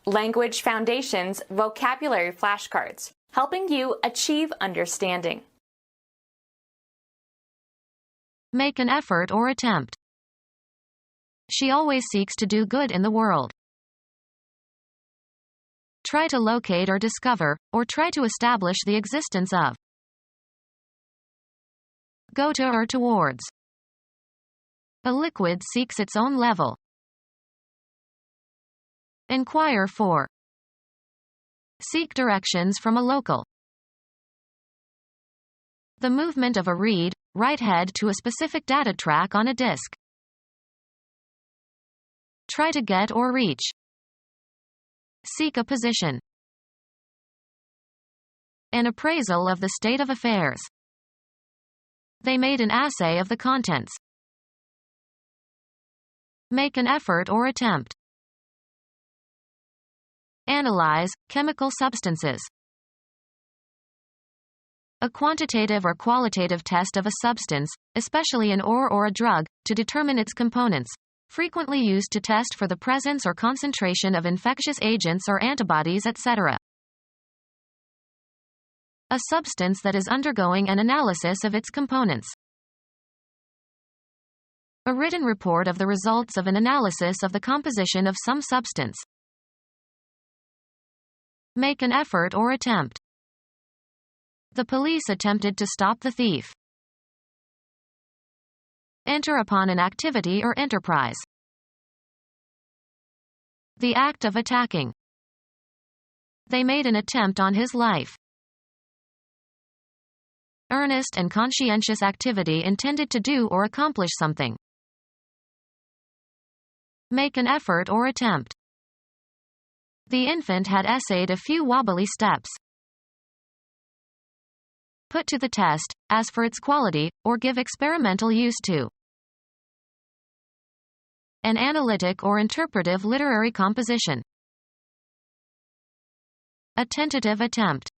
Language Foundations Vocabulary Flashcards, helping you achieve understanding. Make an effort or attempt. She always seeks to do good in the world. Try to locate or discover, or try to establish the existence of. Go to or towards. A liquid seeks its own level. Inquire for. Seek directions from a local. The movement of a read, write head to a specific data track on a disk. Try to get or reach. Seek a position. An appraisal of the state of affairs. They made an assay of the contents. Make an effort or attempt. Analyze chemical substances. A quantitative or qualitative test of a substance, especially an ore or a drug, to determine its components, frequently used to test for the presence or concentration of infectious agents or antibodies, etc. A substance that is undergoing an analysis of its components. A written report of the results of an analysis of the composition of some substance. Make an effort or attempt. The police attempted to stop the thief. Enter upon an activity or enterprise. The act of attacking. They made an attempt on his life. Earnest and conscientious activity intended to do or accomplish something. Make an effort or attempt. The infant had essayed a few wobbly steps. Put to the test, as for its quality, or give experimental use to. An analytic or interpretive literary composition. A tentative attempt.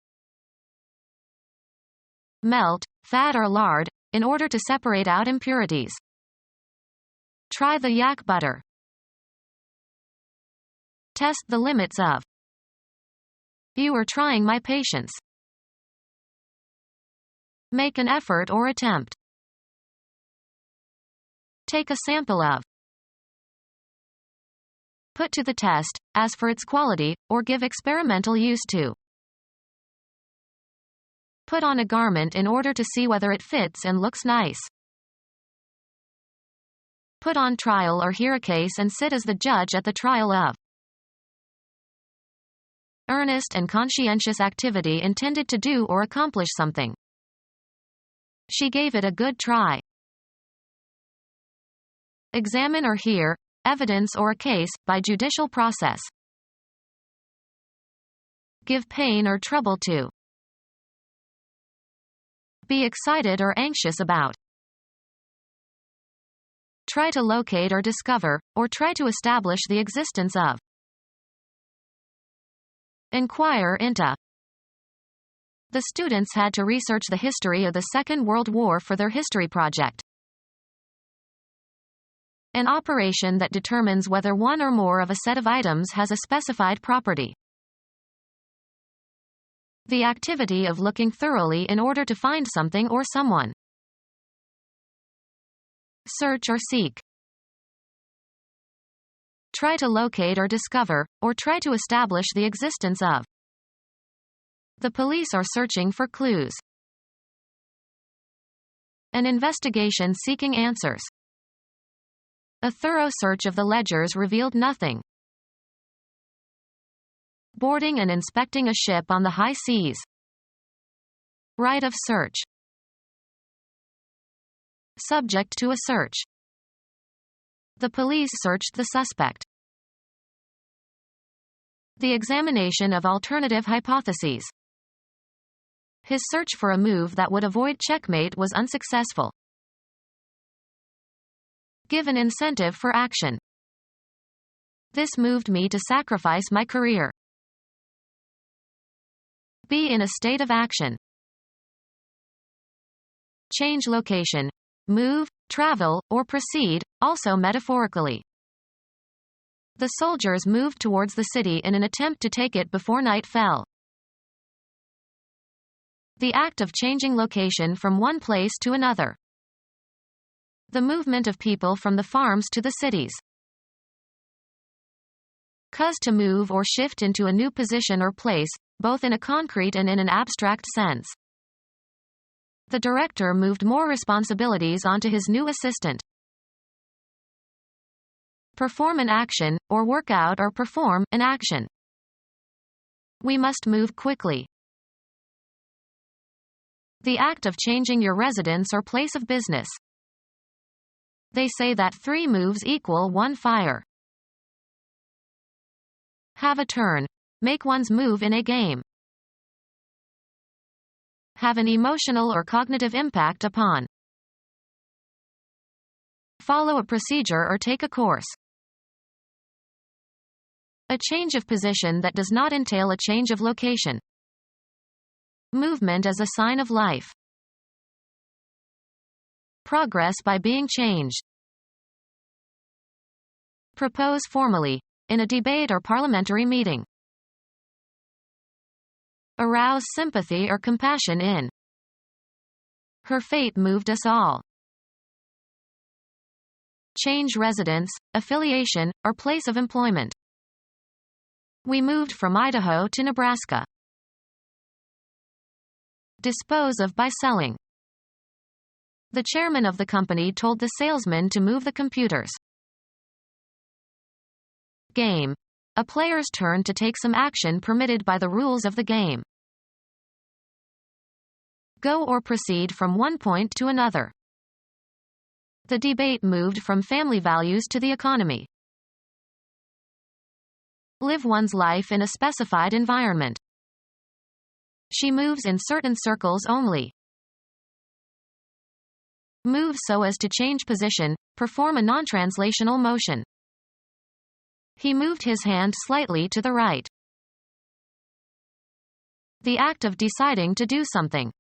Melt, fat or lard, in order to separate out impurities. Try the yak butter. Test the limits of. You are trying my patience. Make an effort or attempt. Take a sample of. Put to the test, as for its quality, or give experimental use to. Put on a garment in order to see whether it fits and looks nice. Put on trial or hear a case and sit as the judge at the trial of. Earnest and conscientious activity intended to do or accomplish something. She gave it a good try. Examine or hear, evidence or a case, by judicial process. Give pain or trouble to. Be excited or anxious about. Try to locate or discover, or try to establish the existence of. Inquire into. The students had to research the history of the Second World War for their history project. An operation that determines whether one or more of a set of items has a specified property. The activity of looking thoroughly in order to find something or someone. Search or seek. Try to locate or discover, or try to establish the existence of. The police are searching for clues. An investigation seeking answers. A thorough search of the ledgers revealed nothing. Boarding and inspecting a ship on the high seas. Right of search. Subject to a search. The police searched the suspect. The examination of alternative hypotheses. His search for a move that would avoid checkmate was unsuccessful. Give an incentive for action. This moved me to sacrifice my career. Be in a state of action. Change location. Move, travel, or proceed, also metaphorically. The soldiers moved towards the city in an attempt to take it before night fell. The act of changing location from one place to another. The movement of people from the farms to the cities. Cause to move or shift into a new position or place, both in a concrete and in an abstract sense. The director moved more responsibilities onto his new assistant. Perform an action, or work out or perform an action. We must move quickly. The act of changing your residence or place of business. They say that 3 moves equal 1 fire. Have a turn. Make one's move in a game. Have an emotional or cognitive impact upon. Follow a procedure or take a course. A change of position that does not entail a change of location. Movement as a sign of life. Progress by being changed. Propose formally, in a debate or parliamentary meeting. Arouse sympathy or compassion in. Her fate moved us all. Change residence, affiliation, or place of employment. We moved from Idaho to Nebraska. Dispose of by selling. The chairman of the company told the salesman to move the computers. Game. A player's turn to take some action permitted by the rules of the game. Go or proceed from one point to another. The debate moved from family values to the economy. Live one's life in a specified environment. She moves in certain circles only. Move so as to change position, perform a non-translational motion. He moved his hand slightly to the right. The act of deciding to do something.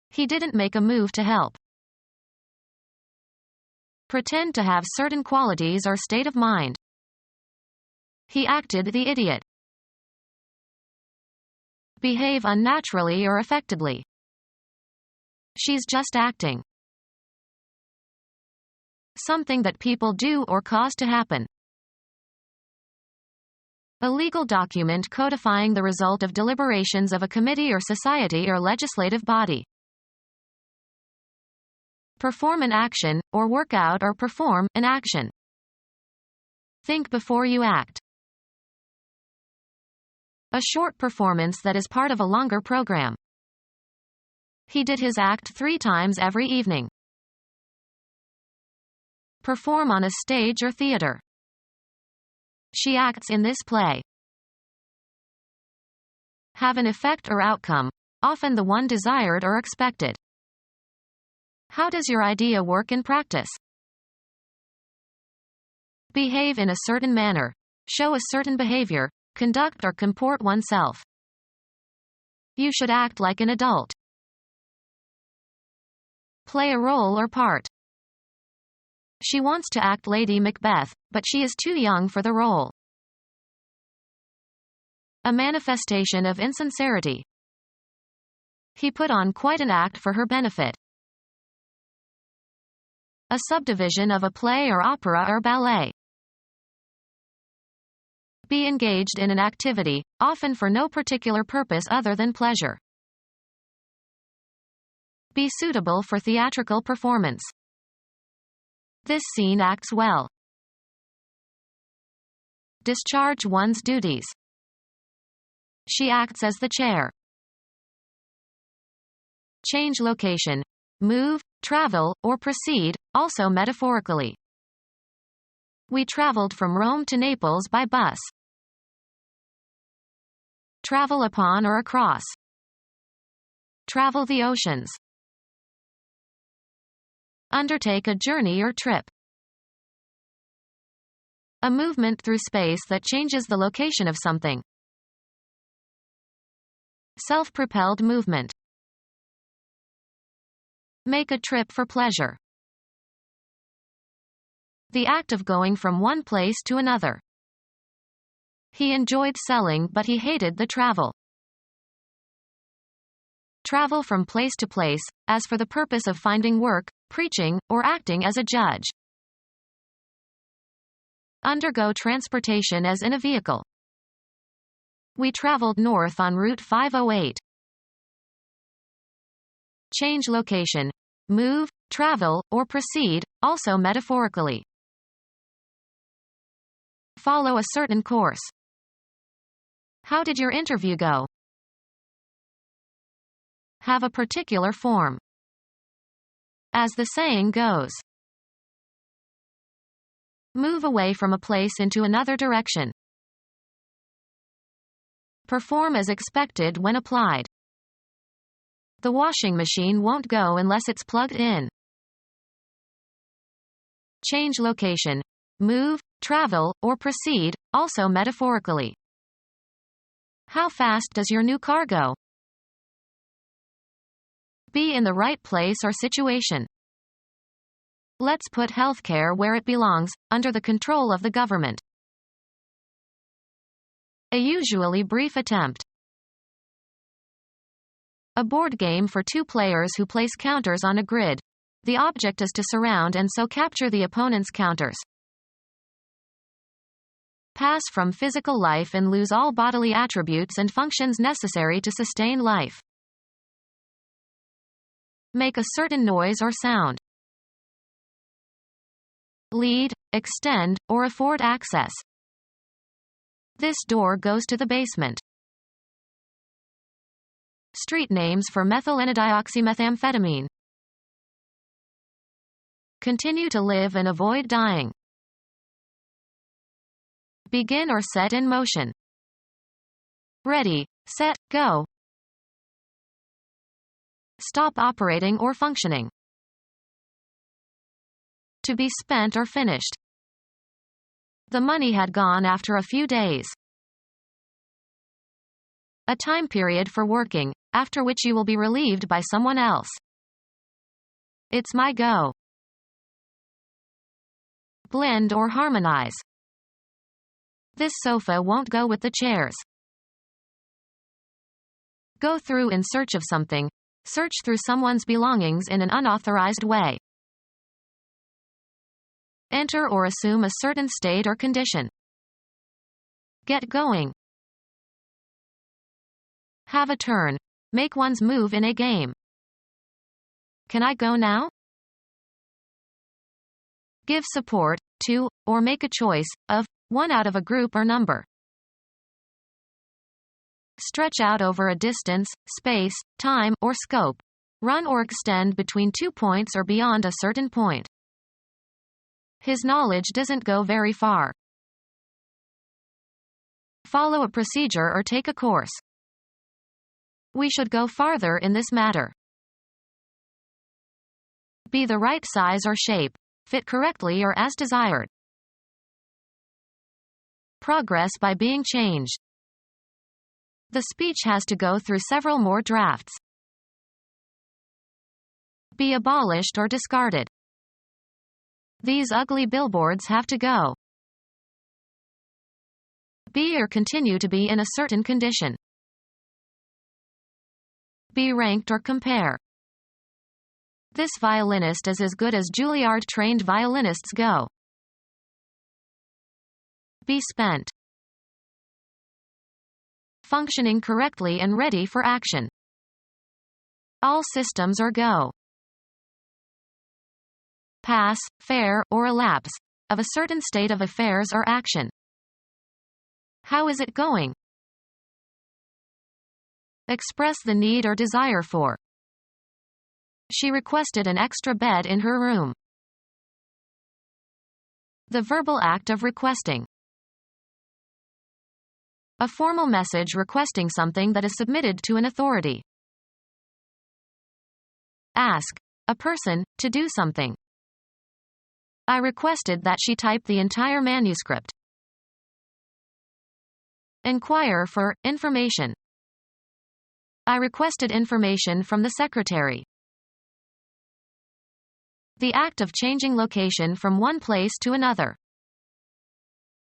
He didn't make a move to help. Pretend to have certain qualities or state of mind. He acted the idiot. Behave unnaturally or affectedly. She's just acting. Something that people do or cause to happen. A legal document codifying the result of deliberations of a committee or society or legislative body. Perform an action, or work out or perform an action. Think before you act. A short performance that is part of a longer program. He did his act 3 times every evening. Perform on a stage or theater. She acts in this play. Have an effect or outcome, often the one desired or expected. How does your idea work in practice? Behave in a certain manner. Show a certain behavior. Conduct or comport oneself. You should act like an adult. Play a role or part. She wants to act Lady Macbeth, but she is too young for the role. A manifestation of insincerity. He put on quite an act for her benefit. A subdivision of a play or opera or ballet. Be engaged in an activity, often for no particular purpose other than pleasure. Be suitable for theatrical performance. This scene acts well. Discharge one's duties. She acts as the chair. Change location. Move, travel, or proceed, also metaphorically. We traveled from Rome to Naples by bus. Travel upon or across. Travel the oceans. Undertake a journey or trip. A movement through space that changes the location of something. Self-propelled movement. Make a trip for pleasure. The act of going from one place to another. He enjoyed selling, but he hated the travel. Travel from place to place, as for the purpose of finding work, preaching, or acting as a judge. Undergo transportation as in a vehicle. We traveled north on Route 508. Change location. Move, travel, or proceed, also metaphorically. Follow a certain course. How did your interview go? Have a particular form. As the saying goes. Move away from a place into another direction. Perform as expected when applied. The washing machine won't go unless it's plugged in. Change location. Move, travel, or proceed, also metaphorically. How fast does your new car go? Be in the right place or situation. Let's put healthcare where it belongs, under the control of the government. A usually brief attempt. A board game for two players who place counters on a grid. The object is to surround and so capture the opponent's counters. Pass from physical life and lose all bodily attributes and functions necessary to sustain life. Make a certain noise or sound. Lead, extend, or afford access. This door goes to the basement. Street names for methylenedioxymethamphetamine. Continue to live and avoid dying. Begin or set in motion. Ready, set, go. Stop operating or functioning. To be spent or finished. The money had gone after a few days. A time period for working, after which you will be relieved by someone else. It's my go. Blend or harmonize. This sofa won't go with the chairs. Go through in search of something. Search through someone's belongings in an unauthorized way. Enter or assume a certain state or condition. Get going. Have a turn. Make one's move in a game. Can I go now? Give support to, or make a choice of, one out of a group or number. Stretch out over a distance, space, time, or scope. Run or extend between 2 points or beyond a certain point. His knowledge doesn't go very far. Follow a procedure or take a course. We should go farther in this matter. Be the right size or shape. Fit correctly or as desired. Progress by being changed. The speech has to go through several more drafts. Be abolished or discarded. These ugly billboards have to go. Be or continue to be in a certain condition. Be ranked or compare. This violinist is as good as Juilliard-trained violinists go. Be spent. Functioning correctly and ready for action. All systems are go. Pass, fair, or elapse, of a certain state of affairs or action. How is it going? Express the need or desire for. She requested an extra bed in her room. The verbal act of requesting. A formal message requesting something that is submitted to an authority. Ask a person to do something. I requested that she type the entire manuscript. Inquire for information. I requested information from the secretary. The act of changing location from one place to another.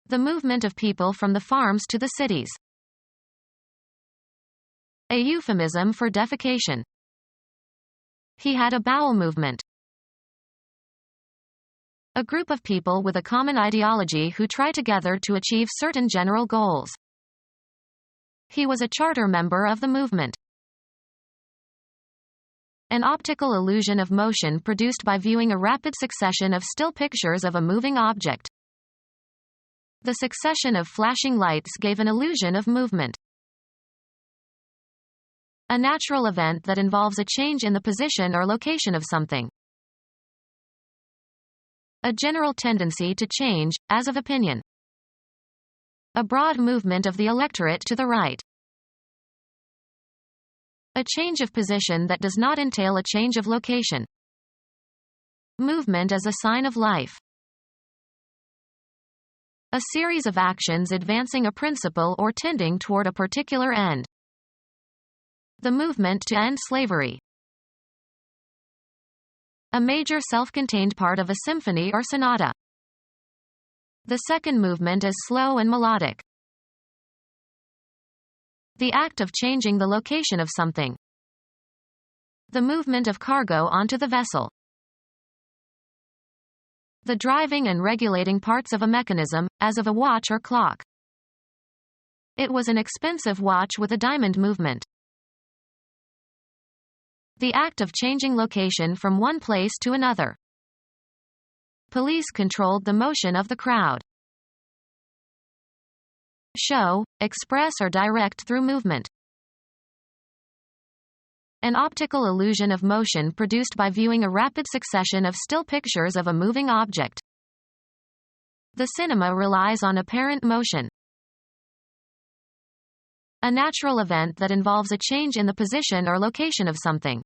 The movement of people from the farms to the cities. A euphemism for defecation. He had a bowel movement. A group of people with a common ideology who try together to achieve certain general goals. He was a charter member of the movement. An optical illusion of motion produced by viewing a rapid succession of still pictures of a moving object. The succession of flashing lights gave an illusion of movement. A natural event that involves a change in the position or location of something. A general tendency to change, as of opinion. A broad movement of the electorate to the right. A change of position that does not entail a change of location. Movement as a sign of life. A series of actions advancing a principle or tending toward a particular end. The movement to end slavery. A major self-contained part of a symphony or sonata. The second movement is slow and melodic. The act of changing the location of something. The movement of cargo onto the vessel. The driving and regulating parts of a mechanism, as of a watch or clock. It was an expensive watch with a diamond movement. The act of changing location from one place to another. Police controlled the motion of the crowd. Show, express or direct through movement. An optical illusion of motion produced by viewing a rapid succession of still pictures of a moving object. The cinema relies on apparent motion. A natural event that involves a change in the position or location of something.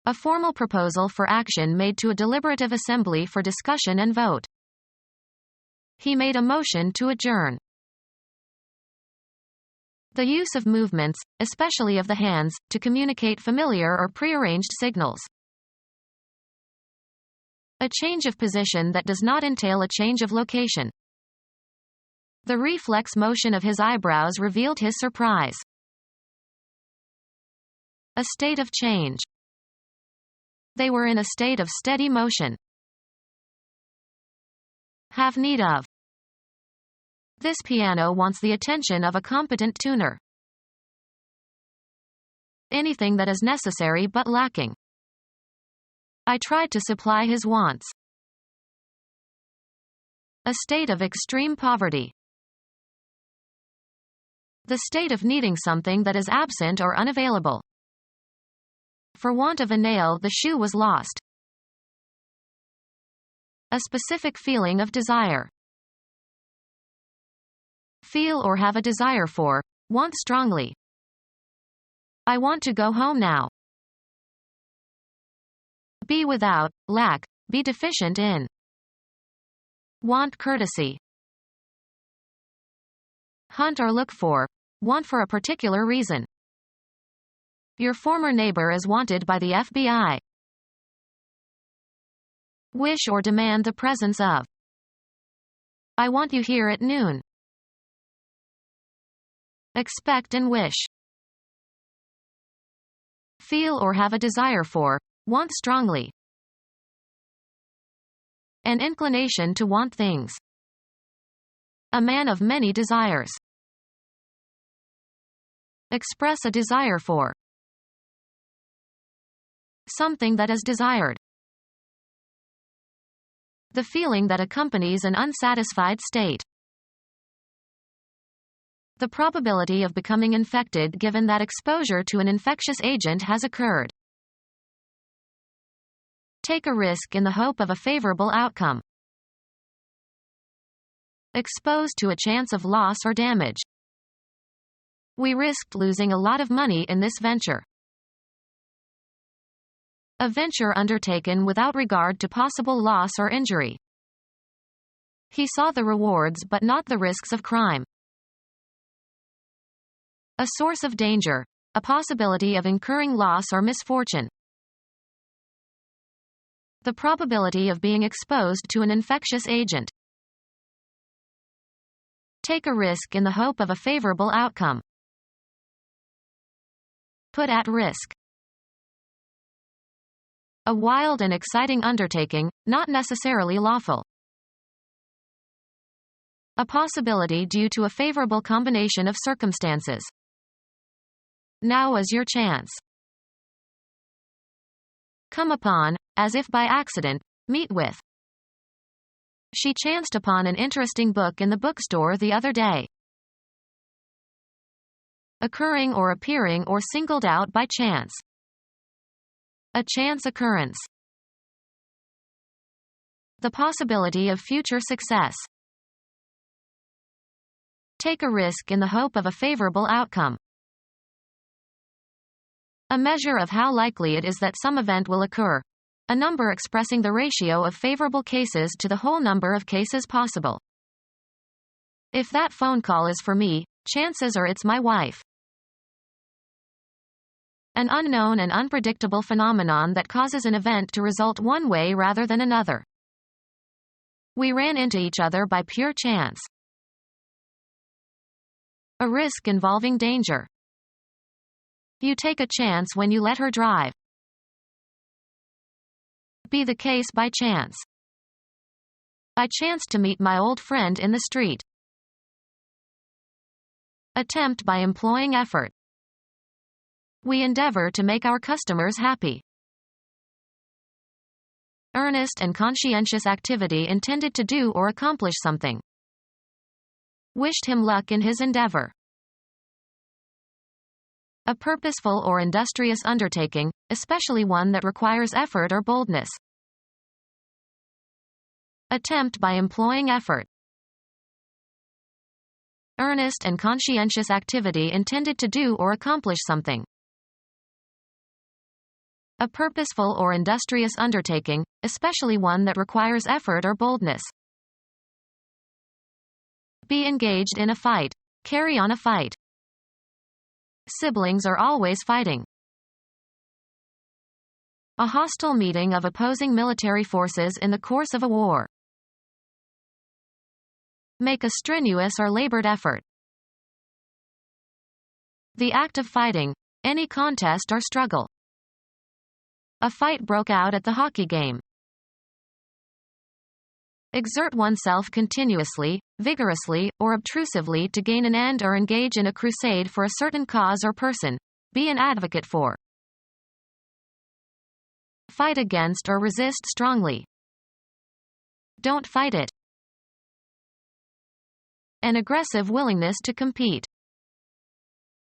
A formal proposal for action made to a deliberative assembly for discussion and vote. He made a motion to adjourn. The use of movements, especially of the hands, to communicate familiar or prearranged signals. A change of position that does not entail a change of location. The reflex motion of his eyebrows revealed his surprise. A state of change. They were in a state of steady motion. Have need of. This piano wants the attention of a competent tuner. Anything that is necessary but lacking. I tried to supply his wants. A state of extreme poverty. The state of needing something that is absent or unavailable. For want of a nail, the shoe was lost. A specific feeling of desire. Feel or have a desire for, want strongly. I want to go home now. Be without, lack, be deficient in. Want courtesy. Hunt or look for, want for a particular reason. Your former neighbor is wanted by the FBI. Wish or demand the presence of. I want you here at noon. Expect and wish. Feel or have a desire for, want strongly. An inclination to want things. A man of many desires. Express a desire for. Something that is desired. The feeling that accompanies an unsatisfied state. The probability of becoming infected given that exposure to an infectious agent has occurred. Take a risk in the hope of a favorable outcome. Exposed to a chance of loss or damage. We risked losing a lot of money in this venture. A venture undertaken without regard to possible loss or injury. He saw the rewards but not the risks of crime. A source of danger, a possibility of incurring loss or misfortune. The probability of being exposed to an infectious agent. Take a risk in the hope of a favorable outcome. Put at risk. A wild and exciting undertaking, not necessarily lawful. A possibility due to a favorable combination of circumstances. Now is your chance. Come upon, as if by accident, meet with. She chanced upon an interesting book in the bookstore the other day. Occurring or appearing or singled out by chance. A chance occurrence. The possibility of future success. Take a risk in the hope of a favorable outcome. A measure of how likely it is that some event will occur. A number expressing the ratio of favorable cases to the whole number of cases possible. If that phone call is for me, chances are it's my wife. An unknown and unpredictable phenomenon that causes an event to result one way rather than another. We ran into each other by pure chance. A risk involving danger. You take a chance when you let her drive. Be the case by chance. I chanced to meet my old friend in the street. Attempt by employing effort. We endeavor to make our customers happy. Earnest and conscientious activity intended to do or accomplish something. Wished him luck in his endeavor. A purposeful or industrious undertaking, especially one that requires effort or boldness. Attempt by employing effort. Earnest and conscientious activity intended to do or accomplish something. A purposeful or industrious undertaking, especially one that requires effort or boldness. Be engaged in a fight. Carry on a fight. Siblings are always fighting. A hostile meeting of opposing military forces in the course of a war. Make a strenuous or labored effort. The act of fighting, any contest or struggle. A fight broke out at the hockey game. Exert oneself continuously, vigorously, or obtrusively to gain an end or engage in a crusade for a certain cause or person. Be an advocate for. Fight against or resist strongly. Don't fight it. An aggressive willingness to compete.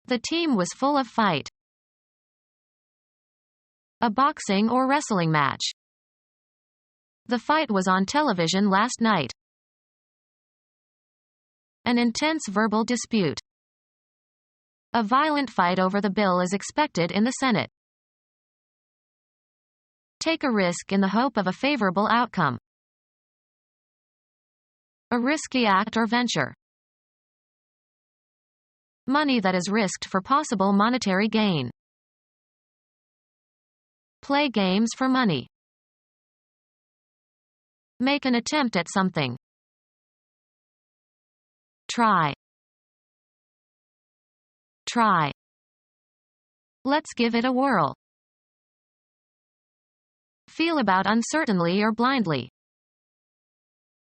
The team was full of fight. A boxing or wrestling match. The fight was on television last night. An intense verbal dispute. A violent fight over the bill is expected in the Senate. Take a risk in the hope of a favorable outcome. A risky act or venture. Money that is risked for possible monetary gain. Play games for money. Make an attempt at something. Try. Try. Let's give it a whirl. Feel about uncertainly or blindly.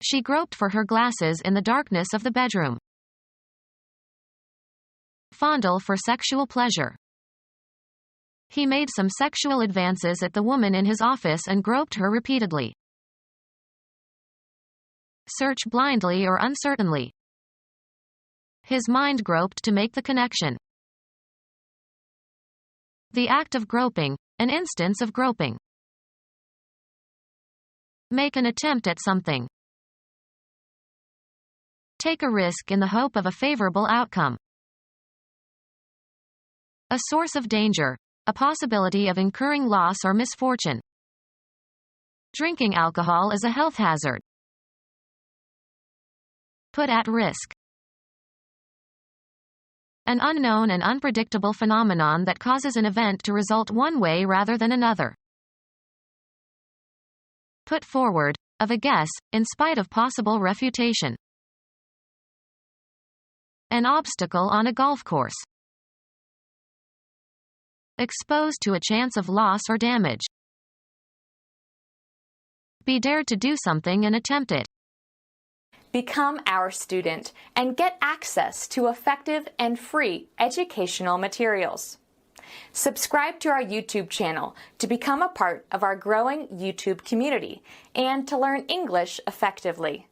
She groped for her glasses in the darkness of the bedroom. Fondle for sexual pleasure. He made some sexual advances at the woman in his office and groped her repeatedly. Search blindly or uncertainly. His mind groped to make the connection. The act of groping, an instance of groping. Make an attempt at something. Take a risk in the hope of a favorable outcome. A source of danger, a possibility of incurring loss or misfortune. Drinking alcohol is a health hazard. Put at risk. An unknown and unpredictable phenomenon that causes an event to result one way rather than another. put forward, of a guess, in spite of possible refutation. An obstacle on a golf course. Exposed to a chance of loss or damage. Be dared to do something and attempt it. Become our student and get access to effective and free educational materials. Subscribe to our YouTube channel to become a part of our growing YouTube community and to learn English effectively.